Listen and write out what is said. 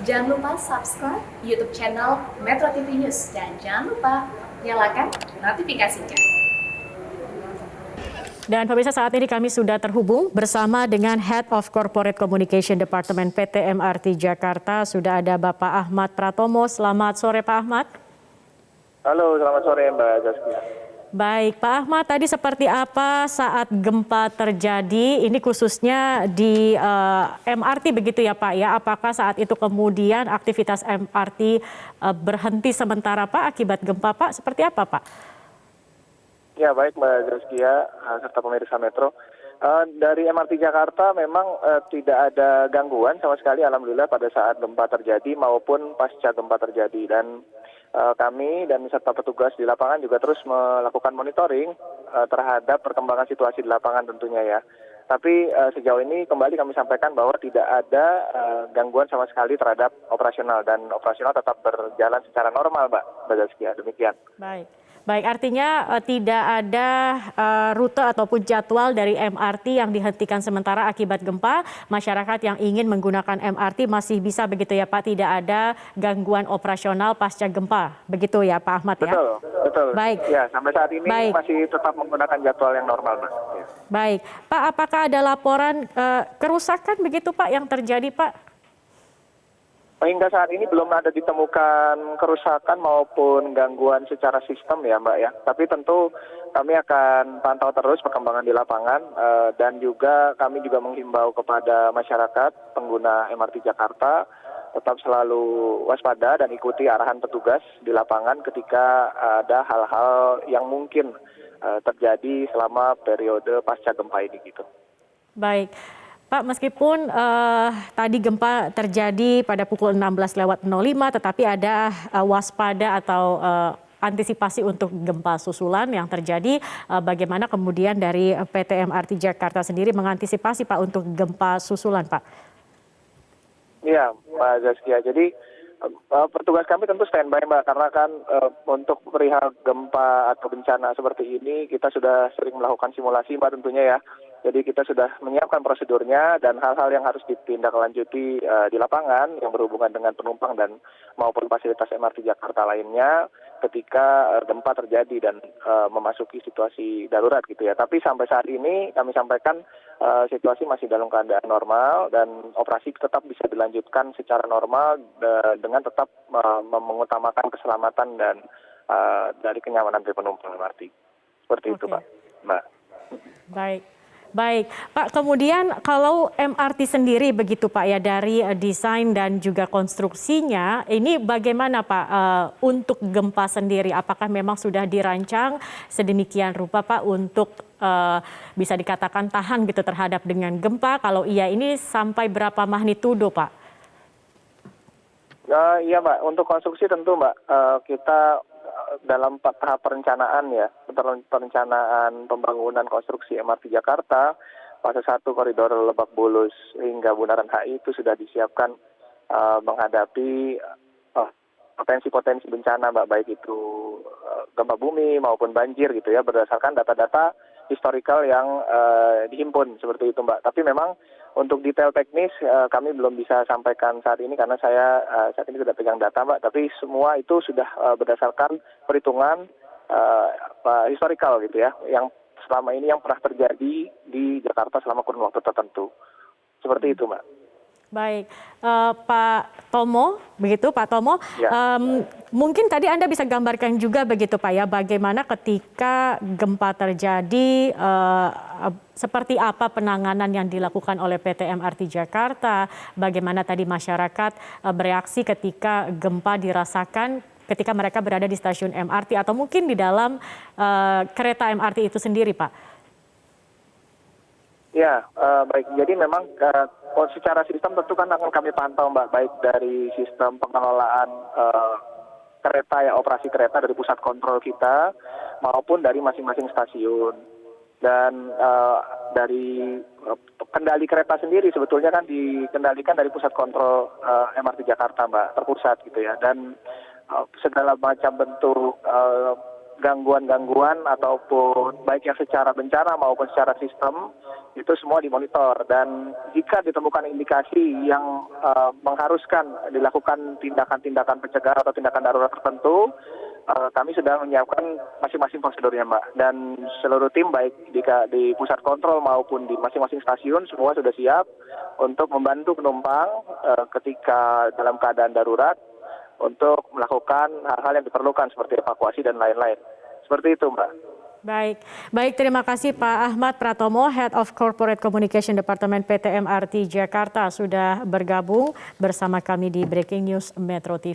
Jangan lupa subscribe YouTube channel Metro TV News dan jangan lupa nyalakan notifikasinya. Dan pemirsa, saat ini kami sudah terhubung bersama dengan Head of Corporate Communication Department PT MRT Jakarta. Sudah ada Bapak Ahmad Pratomo. Selamat sore Pak Ahmad. Halo, selamat sore Mbak Zaskia. Baik, Pak Ahmad, tadi seperti apa saat gempa terjadi? Ini khususnya di MRT begitu ya Pak ya? Apakah saat itu kemudian aktivitas MRT berhenti sementara Pak akibat gempa Pak? Seperti apa Pak? Ya baik Mbak Zaskia serta pemirsa Metro. Dari MRT Jakarta memang tidak ada gangguan sama sekali alhamdulillah pada saat gempa terjadi maupun pasca gempa terjadi. Dan kami dan serta petugas di lapangan juga terus melakukan monitoring terhadap perkembangan situasi di lapangan tentunya ya. Tapi sejauh ini kembali kami sampaikan bahwa tidak ada gangguan sama sekali terhadap operasional dan operasional tetap berjalan secara normal Mbak Zaskia. Demikian. Baik, artinya tidak ada rute ataupun jadwal dari MRT yang dihentikan sementara akibat gempa. Masyarakat yang ingin menggunakan MRT masih bisa begitu ya Pak, tidak ada gangguan operasional pasca gempa. Begitu ya Pak Ahmad ya? Betul. Baik. Ya, sampai saat ini masih tetap menggunakan jadwal yang normal Mbak. Ya. Baik, Pak, apakah ada laporan kerusakan begitu Pak yang terjadi Pak? Hingga saat ini belum ada ditemukan kerusakan maupun gangguan secara sistem ya Mbak ya. Tapi tentu kami akan pantau terus perkembangan di lapangan dan juga kami juga menghimbau kepada masyarakat pengguna MRT Jakarta tetap selalu waspada dan ikuti arahan petugas di lapangan ketika ada hal-hal yang mungkin terjadi selama periode pasca gempa ini gitu. Baik. Pak, meskipun tadi gempa terjadi pada pukul 16.05, tetapi ada waspada atau antisipasi untuk gempa susulan yang terjadi. Bagaimana kemudian dari PT MRT Jakarta sendiri mengantisipasi Pak untuk gempa susulan Pak? Iya Mbak Zaskia, jadi petugas kami tentu standby Mbak, karena kan untuk perihal gempa atau bencana seperti ini kita sudah sering melakukan simulasi Mbak tentunya ya. Jadi kita sudah menyiapkan prosedurnya dan hal-hal yang harus ditindaklanjuti di lapangan yang berhubungan dengan penumpang dan maupun fasilitas MRT Jakarta lainnya ketika gempa terjadi dan memasuki situasi darurat gitu ya. Tapi sampai saat ini kami sampaikan situasi masih dalam keadaan normal dan operasi tetap bisa dilanjutkan secara normal dengan tetap mengutamakan keselamatan dan dari kenyamanan dari penumpang MRT. Seperti itu Pak, Mbak. Baik, Pak, kemudian kalau MRT sendiri begitu Pak ya, dari desain dan juga konstruksinya, ini bagaimana Pak untuk gempa sendiri? Apakah memang sudah dirancang sedemikian rupa Pak untuk bisa dikatakan tahan gitu terhadap dengan gempa? Kalau iya, ini sampai berapa magnitudo Pak? Iya Mbak, untuk konstruksi tentu Mbak, kita dalam tahap perencanaan ya, perencanaan pembangunan konstruksi MRT Jakarta, fase 1 koridor Lebak Bulus hingga Bundaran HI itu sudah disiapkan menghadapi potensi-potensi bencana Mbak, baik itu gempa bumi maupun banjir gitu ya, berdasarkan data-data historikal yang dihimpun seperti itu Mbak. Tapi memang untuk detail teknis kami belum bisa sampaikan saat ini karena saya saat ini tidak pegang data Mbak, tapi semua itu sudah berdasarkan perhitungan historikal gitu ya, yang selama ini yang pernah terjadi di Jakarta selama kurun waktu tertentu. Seperti itu Mbak. Baik, Pak Tomo, begitu Pak Tomo, Ya. Mungkin tadi Anda bisa gambarkan juga begitu Pak ya, bagaimana ketika gempa terjadi, seperti apa penanganan yang dilakukan oleh PT MRT Jakarta, bagaimana tadi masyarakat bereaksi ketika gempa dirasakan ketika mereka berada di stasiun MRT atau mungkin di dalam kereta MRT itu sendiri Pak? Ya, baik. Jadi memang secara sistem tentu kan akan kami pantau Mbak, baik dari sistem pengelolaan kereta ya, operasi kereta dari pusat kontrol kita maupun dari masing-masing stasiun. Dan dari kendali kereta sendiri sebetulnya kan dikendalikan dari pusat kontrol MRT Jakarta Mbak, terpusat gitu ya. Dan segala macam bentuk gangguan-gangguan ataupun baik yang secara bencana maupun secara sistem itu semua dimonitor, dan jika ditemukan indikasi yang mengharuskan dilakukan tindakan-tindakan pencegahan atau tindakan darurat tertentu, kami sudah menyiapkan masing-masing prosedurnya, Mbak. Dan seluruh tim baik di pusat kontrol maupun di masing-masing stasiun semua sudah siap untuk membantu penumpang ketika dalam keadaan darurat untuk melakukan hal-hal yang diperlukan seperti evakuasi dan lain-lain. Seperti itu, Mbak. Baik, terima kasih Pak Ahmad Pratomo, Head of Corporate Communication Departemen PT MRT Jakarta sudah bergabung bersama kami di Breaking News Metro TV.